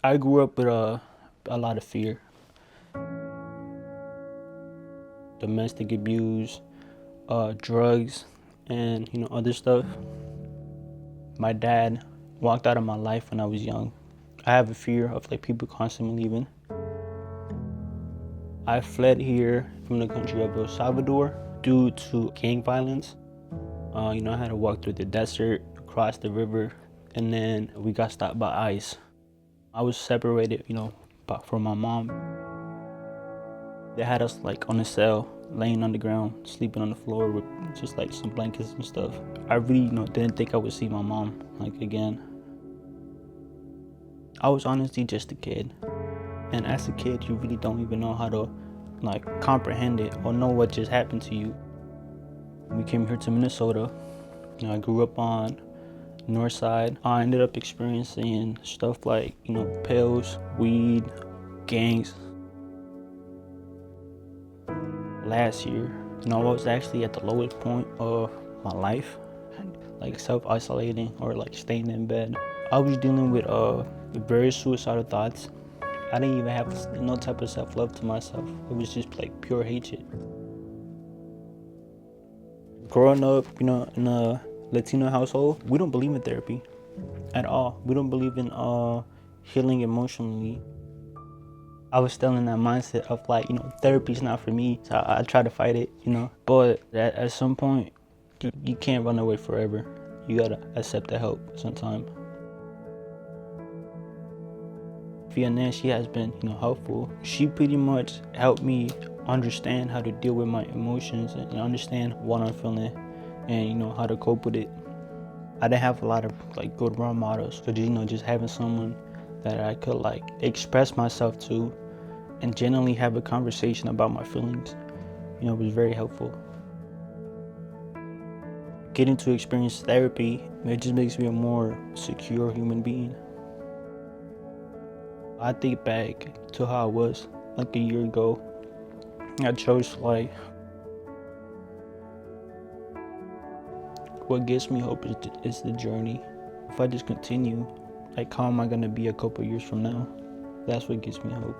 I grew up with a lot of fear, domestic abuse, drugs, and other stuff. My dad walked out of my life when I was young. I have a fear of like people constantly leaving. I fled here from the country of El Salvador due to gang violence. I had to walk through the desert, cross the river, and then we got stopped by ICE. I was separated, from my mom. They had us like on a cell, laying on the ground, sleeping on the floor with just like some blankets and stuff. I really, didn't think I would see my mom like again. I was honestly just a kid. And as a kid, you really don't even know how to like comprehend it or know what just happened to you. We came here to Minnesota. I grew up on north side. I ended up experiencing stuff like, pills, weed, gangs. Last year, I was actually at the lowest point of my life, like self-isolating or like staying in bed. I was dealing with very suicidal thoughts. I didn't even have no type of self-love to myself. It was just like pure hatred. Growing up, in a Latino household, we don't believe in therapy at all. We don't believe in healing emotionally. I was still in that mindset of like, therapy's not for me. So I try to fight it, But at some point, you can't run away forever. You gotta accept the help sometime. Fiona, she has been, helpful. She pretty much helped me understand how to deal with my emotions and understand what I'm feeling and, how to cope with it. I didn't have a lot of like good role models. So, just having someone that I could like express myself to and genuinely have a conversation about my feelings, was very helpful. Getting to experience therapy, it just makes me a more secure human being. I think back to how I was like a year ago. I chose like what gives me hope is the journey. If I just continue, like how am I gonna be a couple years from now? That's what gives me hope.